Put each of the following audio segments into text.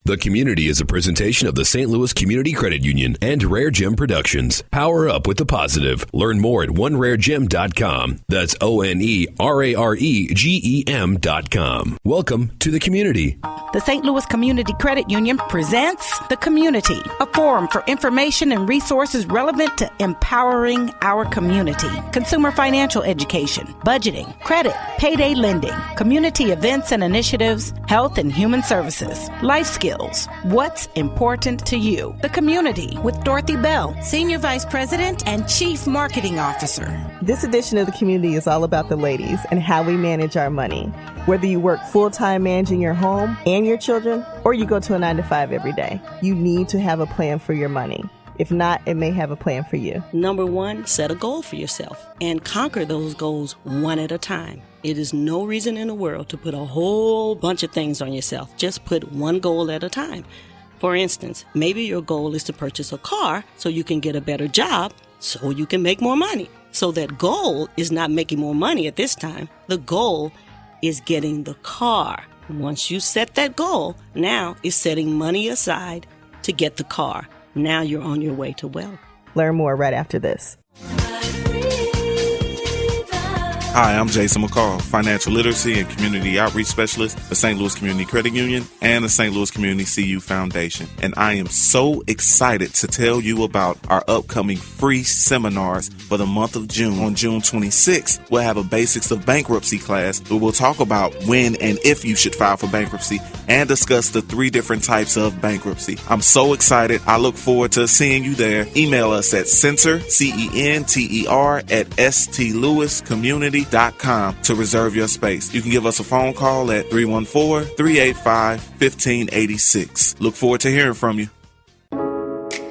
The Community is a presentation of the St. Louis Community Credit Union and RareGem Productions. Power up with the positive. Learn more at OneRareGem.com. That's OneRareGem.com. Welcome to the Community. The St. Louis Community Credit Union presents The Community, a forum for information and resources relevant to empowering our community. Consumer financial education, budgeting, credit, payday lending, community events and initiatives, health and human services, life skills. What's important to you? The Community with Dorothy Bell, Senior Vice President and Chief Marketing Officer. This edition of The Community is all about the ladies and how we manage our money. Whether you work full-time managing your home and your children, or you go to a 9-to-5 every day, you need to have a plan for your money. If not, it may have a plan for you. Number one, set a goal for yourself and conquer those goals one at a time. It is no reason in the world to put a whole bunch of things on yourself. Just put one goal at a time. For instance, maybe your goal is to purchase a car so you can get a better job so you can make more money. So that goal is not making more money at this time. The goal is getting the car. Once you set that goal, now it's setting money aside to get the car. Now you're on your way to wealth. Learn more right after this. Hi, I'm Jason McCall, Financial Literacy and Community Outreach Specialist for St. Louis Community Credit Union and the St. Louis Community CU Foundation. And I am so excited to tell you about our upcoming free seminars for the month of June. On June 26th, we'll have a Basics of Bankruptcy class where we'll talk about when and if you should file for bankruptcy and discuss the 3 different types of bankruptcy. I'm so excited. I look forward to seeing you there. Email us at center, CENTER, at stlewiscommunity.com to reserve your space. You can give us a phone call at 314-385-1586. Look forward to hearing from you.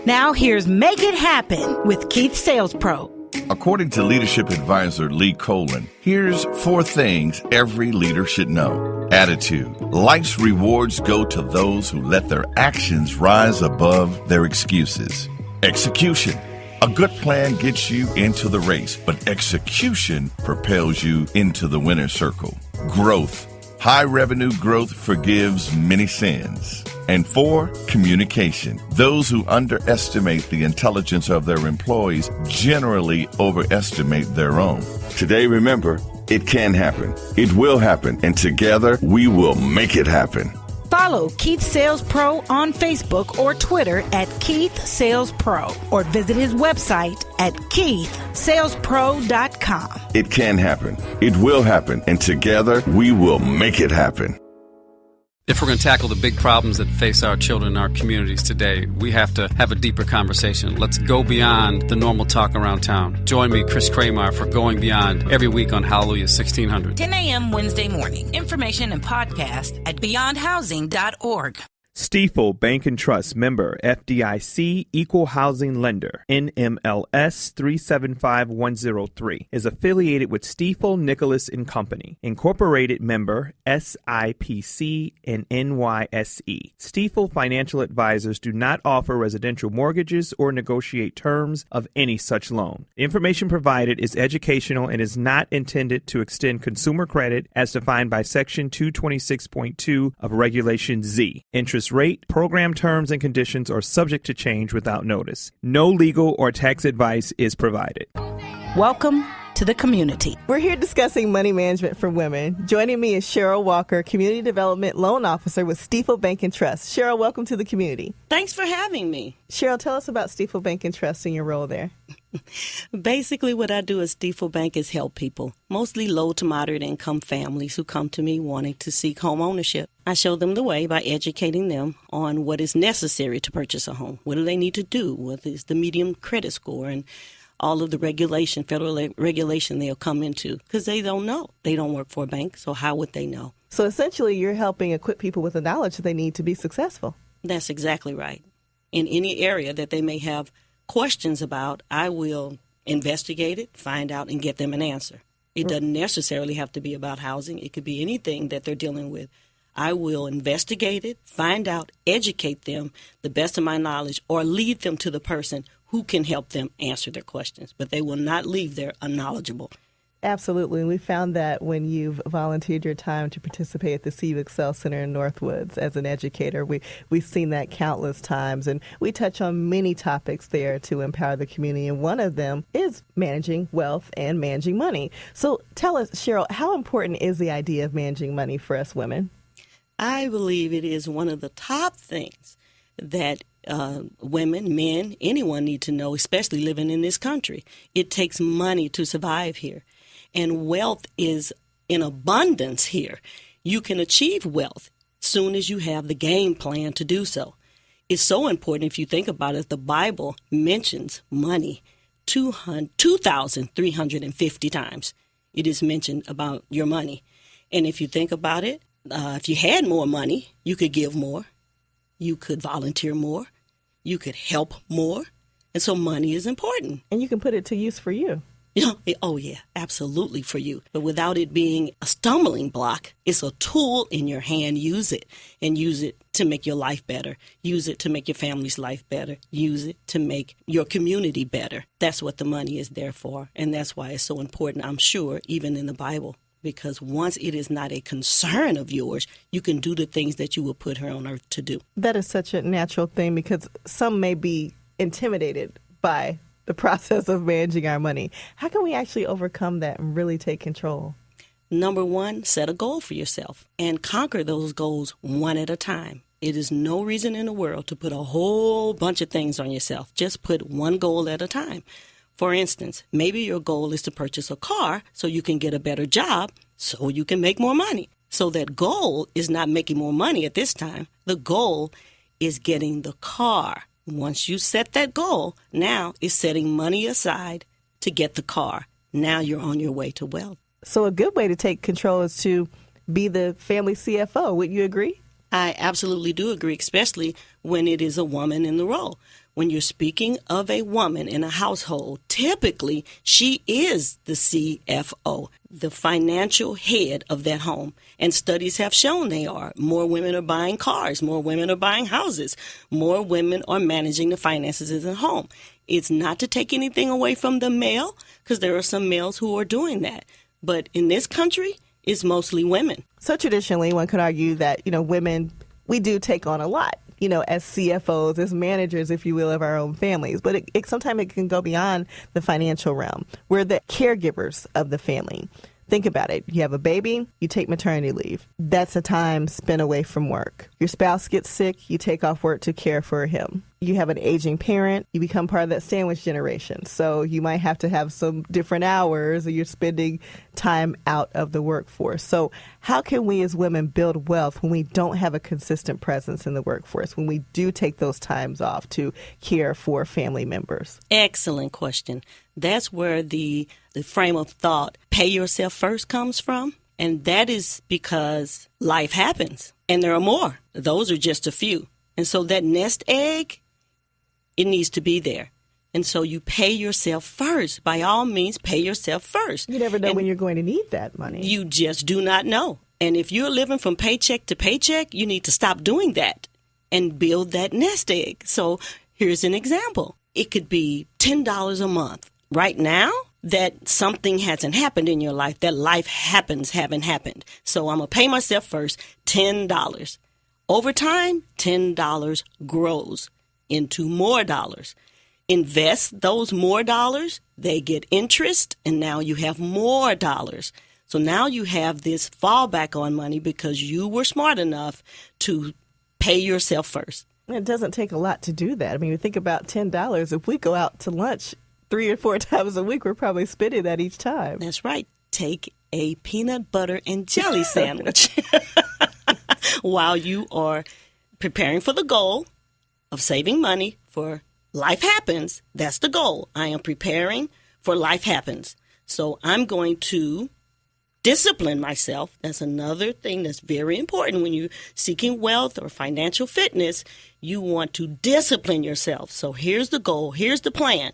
Now here's Make It Happen with Keith Sales Pro. According to leadership advisor Lee Colin, here's 4 things every leader should know. Attitude. Life's rewards go to those who let their actions rise above their excuses. Execution. A good plan gets you into the race, but execution propels you into the winner's circle. Growth. High revenue growth forgives many sins. And 4, communication. Those who underestimate the intelligence of their employees generally overestimate their own. Today, remember, it can happen. It will happen. And together, we will make it happen. Follow Keith Sales Pro on Facebook or Twitter at Keith Sales Pro, or visit his website at keithsalespro.com. It can happen. It will happen. And together, we will make it happen. If we're going to tackle the big problems that face our children in our communities today, we have to have a deeper conversation. Let's go beyond the normal talk around town. Join me, Chris Kramer, for Going Beyond every week on Hallelujah 1600. 10 a.m. Wednesday morning. Information and podcast at beyondhousing.org. Stifel Bank and Trust, member FDIC, equal housing lender, NMLS 375103, is affiliated with Stifel Nicholas & Company, incorporated member SIPC and NYSE. Stifel financial advisors do not offer residential mortgages or negotiate terms of any such loan. The information provided is educational and is not intended to extend consumer credit as defined by Section 226.2 of Regulation Z. Interest rate, program terms, and conditions are subject to change without notice. No legal or tax advice is provided. Welcome to the Community. We're here discussing money management for women. Joining me is Cheryl Walker, Community Development Loan Officer with Stifel Bank and Trust. Cheryl, welcome to the Community. Thanks for having me. Cheryl, tell us about Stifel Bank and Trust and your role there. Basically, what I do at Stifel Bank is help people, mostly low to moderate income families who come to me wanting to seek home ownership. I show them the way by educating them on what is necessary to purchase a home. What do they need to do? What is the median credit score? And all of the regulation, federal regulation they'll come into, because they don't know. They don't work for a bank, so how would they know? So essentially, you're helping equip people with the knowledge that they need to be successful. That's exactly right. In any area that they may have questions about, I will investigate it, find out, and get them an answer. It doesn't necessarily have to be about housing. It could be anything that they're dealing with. I will investigate it, find out, educate them the best of my knowledge, or lead them to the person who can help them answer their questions. But they will not leave there unknowledgeable. Absolutely. And we found that when you've volunteered your time to participate at the CU Excel Center in Northwoods as an educator, we've seen that countless times. And we touch on many topics there to empower the community. And one of them is managing wealth and managing money. So tell us, Cheryl, how important is the idea of managing money for us women? I believe it is one of the top things that women, men, anyone need to know, especially living in this country. It takes money to survive here. And wealth is in abundance here. You can achieve wealth soon as you have the game plan to do so. It's so important if you think about it. The Bible mentions money 2,350 times. It is mentioned about your money. And if you think about it, if you had more money, you could give more. You could volunteer more. You could help more. And so money is important. And you can put it to use for you. Oh, yeah, absolutely for you. But without it being a stumbling block, it's a tool in your hand. Use it and use it to make your life better. Use it to make your family's life better. Use it to make your community better. That's what the money is there for. And that's why it's so important, I'm sure, even in the Bible. Because once it is not a concern of yours, you can do the things that you were put here on earth to do. That is such a natural thing because some may be intimidated by the process of managing our money. How can we actually overcome that and really take control? Number one, set a goal for yourself and conquer those goals one at a time. It is no reason in the world to put a whole bunch of things on yourself. Just put one goal at a time. For instance, maybe your goal is to purchase a car so you can get a better job so you can make more money. So that goal is not making more money at this time. The goal is getting the car. Once you set that goal, now it's setting money aside to get the car. Now you're on your way to wealth. So a good way to take control is to be the family CFO. Would you agree? I absolutely do agree, especially when it is a woman in the role. When you're speaking of a woman in a household, typically she is the CFO, the financial head of that home. And studies have shown they are. More women are buying cars. More women are buying houses. More women are managing the finances in the home. It's not to take anything away from the male, because there are some males who are doing that. But in this country, it's mostly women. So traditionally, one could argue that, women, we do take on a lot, as CFOs, as managers, if you will, of our own families. But sometimes it can go beyond the financial realm. We're the caregivers of the family. Think about it. You have a baby, you take maternity leave. That's a time spent away from work. Your spouse gets sick, you take off work to care for him. You have an aging parent, you become part of that sandwich generation. So you might have to have some different hours or you're spending time out of the workforce. So how can we as women build wealth when we don't have a consistent presence in the workforce, when we do take those times off to care for family members? Excellent question. That's where the frame of thought, pay yourself first, comes from. And that is because life happens. And there are more. Those are just a few. And so that nest egg, it needs to be there. And so you pay yourself first. By all means, pay yourself first. You never know when you're going to need that money. You just do not know. And if you're living from paycheck to paycheck, you need to stop doing that and build that nest egg. So here's an example. It could be $10 a month. Right now, that something hasn't happened in your life, that life haven't happened. So I'm going to pay myself first $10. Over time, $10 grows into more dollars. Invest those more dollars, they get interest, and now you have more dollars. So now you have this fallback on money because you were smart enough to pay yourself first. It doesn't take a lot to do that. I mean, you think about $10. If we go out to lunch 3 or 4 times a week, we're probably spending that each time. That's right. Take a peanut butter and jelly sandwich while you are preparing for the goal of saving money for life happens. That's the goal. I am preparing for life happens. So I'm going to discipline myself. That's another thing that's very important when you're seeking wealth or financial fitness. You want to discipline yourself. So here's the goal. Here's the plan.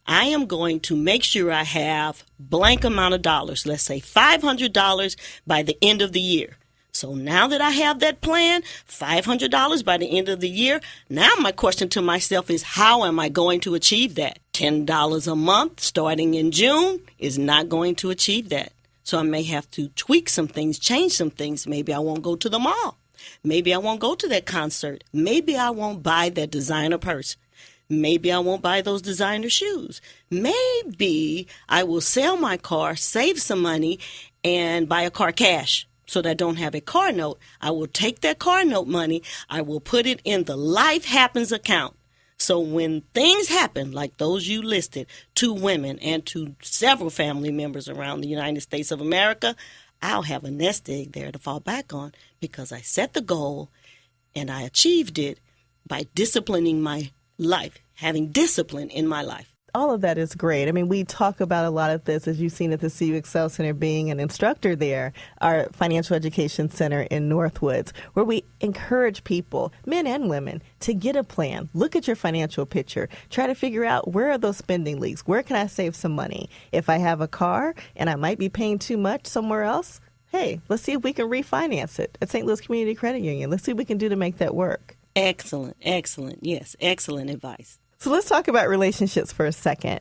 I am going to make sure I have blank amount of dollars, let's say $500 by the end of the year. So now that I have that plan, $500 by the end of the year, now my question to myself is, how am I going to achieve that? $10 a month starting in June is not going to achieve that. So I may have to tweak some things, change some things. Maybe I won't go to the mall. Maybe I won't go to that concert. Maybe I won't buy that designer purse. Maybe I won't buy those designer shoes. Maybe I will sell my car, save some money, and buy a car cash so that I don't have a car note. I will take that car note money. I will put it in the Life Happens account. So when things happen, like those you listed, to women and to several family members around the United States of America, I'll have a nest egg there to fall back on because I set the goal and I achieved it by disciplining my life, having discipline in my life. All of that is great. I mean, we talk about a lot of this, as you've seen at the CU Excel Center, being an instructor there, our financial education center in Northwoods, where we encourage people, men and women, to get a plan. Look at your financial picture. Try to figure out, where are those spending leaks? Where can I save some money? If I have a car and I might be paying too much somewhere else, hey, let's see if we can refinance it at St. Louis Community Credit Union. Let's see what we can do to make that work. Excellent. Yes, excellent advice. So let's talk about relationships for a second.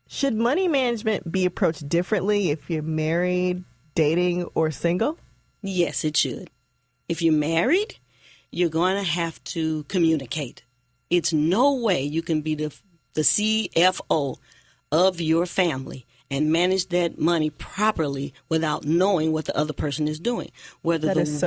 Should money management be approached differently if you're married, dating, or single? Yes, it should. If you're married, you're going to have to communicate. It's no way you can be the CFO of your family and manage that money properly without knowing what the other person is doing. Whether the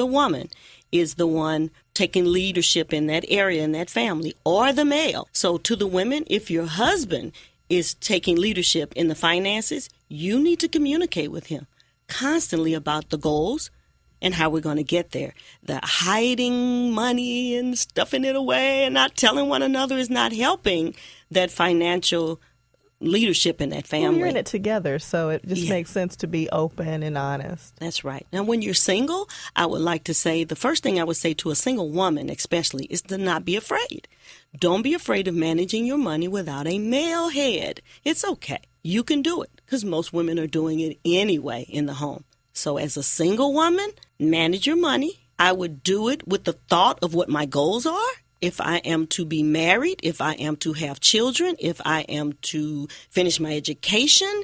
woman is the one taking leadership in that area, in that family, or the male. So to the women, if your husband is taking leadership in the finances, you need to communicate with him constantly about the goals and how we're going to get there. The hiding money and stuffing it away and not telling one another is not helping that financial leadership in that family. Well, you're in it together, so it just makes sense to be open and honest. That's right. Now, when you're single, I would like to say, the first thing I would say to a single woman especially is to not be afraid. Don't be afraid of managing your money without a male head. It's okay. You can do it because most women are doing it anyway in the home. So as a single woman, manage your money. I would do it with the thought of what my goals are. If I am to be married, if I am to have children, if I am to finish my education,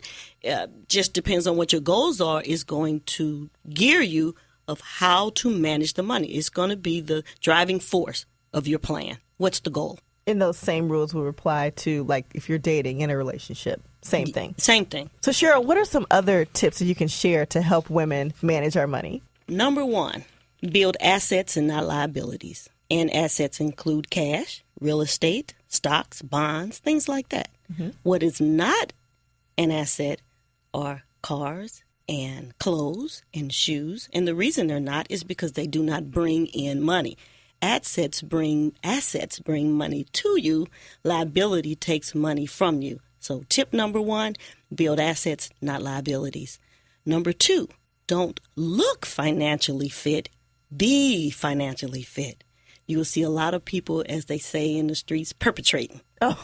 just depends on what your goals are, is going to gear you of how to manage the money. It's going to be the driving force of your plan. What's the goal? And those same rules will apply to, like, if you're dating in a relationship. Same thing. Same thing. So, Cheryl, what are some other tips that you can share to help women manage our money? Number one, build assets and not liabilities. And assets include cash, real estate, stocks, bonds, things like that. Mm-hmm. What is not an asset are cars and clothes and shoes. And the reason they're not is because they do not bring in money. Assets bring money to you. Liability takes money from you. So tip number one, build assets, not liabilities. Number two, don't look financially fit, be financially fit. You will see a lot of people, as they say in the streets, perpetrating. Oh,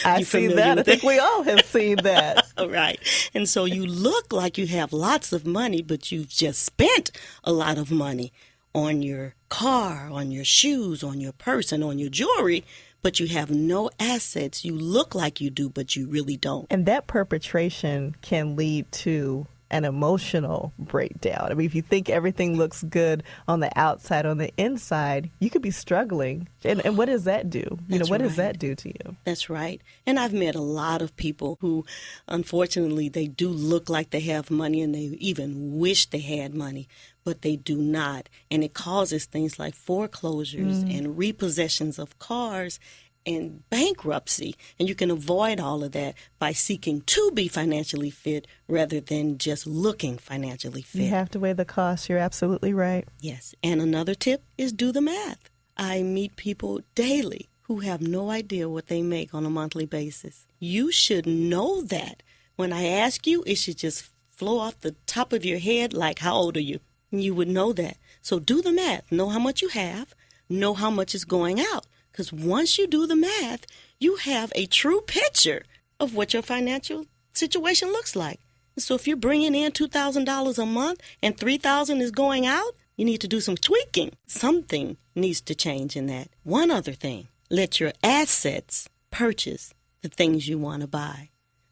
I see that. I think we all have seen that. Right. And so you look like you have lots of money, but you've just spent a lot of money on your car, on your shoes, on your purse, and on your jewelry, but you have no assets. You look like you do, but you really don't. And that perpetration can lead to an emotional breakdown. I mean, if you think everything looks good on the outside, on the inside, you could be struggling. And what does that do? What does that do to you? That's right. And I've met a lot of people who, unfortunately, they do look like they have money and they even wish they had money, but they do not. And it causes things like foreclosures and repossessions of cars and bankruptcy. And you can avoid all of that by seeking to be financially fit rather than just looking financially fit. You have to weigh the costs. You're absolutely right. Yes. And another tip is do the math. I meet people daily who have no idea what they make on a monthly basis. You should know that. When I ask you, it should just flow off the top of your head like, how old are you? And you would know that. So do the math. Know how much you have. Know how much is going out. Because once you do the math, you have a true picture of what your financial situation looks like. And so if you're bringing in $2,000 a month and $3,000 is going out, you need to do some tweaking. Something needs to change in that. One other thing, let your assets purchase the things you want to buy.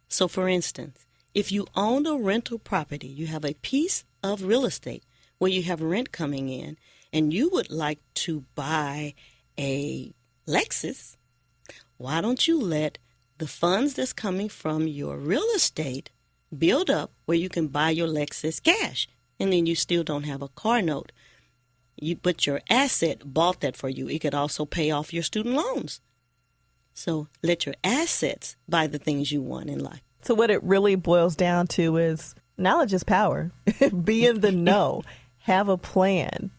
So, for instance, if you own a rental property, you have a piece of real estate where you have rent coming in, and you would like to buy a Lexus, why don't you let the funds that's coming from your real estate build up where you can buy your Lexus cash, and then you still don't have a car note. But your asset bought that for you. It could also pay off your student loans. So let your assets buy the things you want in life. So what it really boils down to is knowledge is power. Be in the know. Have a plan.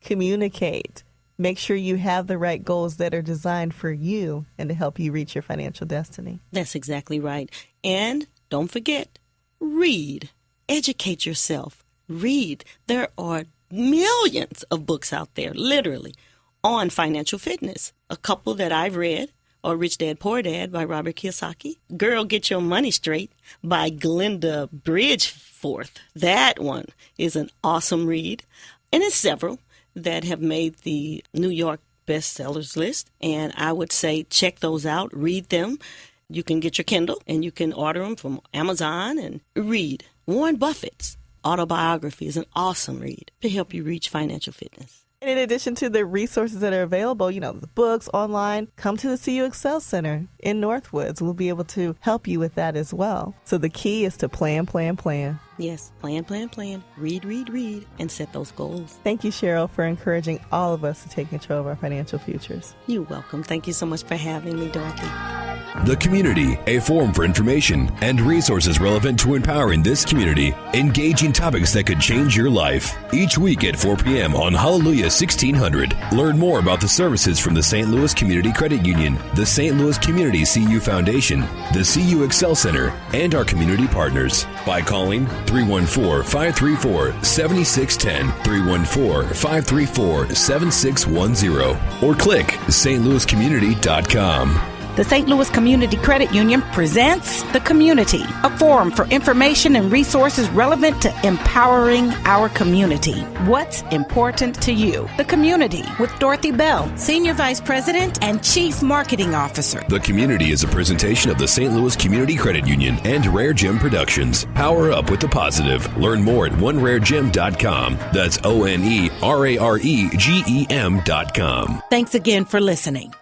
Communicate. Make sure you have the right goals that are designed for you and to help you reach your financial destiny. That's exactly right. And don't forget, read. Educate yourself. Read. There are millions of books out there, literally, on financial fitness. A couple that I've read are Rich Dad, Poor Dad by Robert Kiyosaki, Girl, Get Your Money Straight by Glenda Bridgeforth. That one is an awesome read. And there's several that have made the New York bestsellers list. And I would say check those out, read them. You can get your Kindle and you can order them from Amazon and read. Warren Buffett's autobiography is an awesome read to help you reach financial fitness. And in addition to the resources that are available, the books online, come to the CU Excel Center in Northwoods. We'll be able to help you with that as well. So the key is to plan, plan, plan. Yes, plan, plan, plan. Read, read, read, and set those goals. Thank you, Cheryl, for encouraging all of us to take control of our financial futures. You're welcome. Thank you so much for having me, Dorothy. The Community, a forum for information and resources relevant to empowering this community, engaging topics that could change your life. Each week at 4 p.m. on Hallelujah 1600. Learn more about the services from the St. Louis Community Credit Union, the St. Louis Community CU Foundation, the CU Excel Center, and our community partners by calling 314-534-7610, 314-534-7610, or click stlouiscommunity.com. The St. Louis Community Credit Union presents The Community, a forum for information and resources relevant to empowering our community. What's important to you? The Community with Dorothy Bell, Senior Vice President and Chief Marketing Officer. The Community is a presentation of the St. Louis Community Credit Union and RareGem Productions. Power up with the positive. Learn more at OneRareGem.com. That's OneRaregem.com. Thanks again for listening.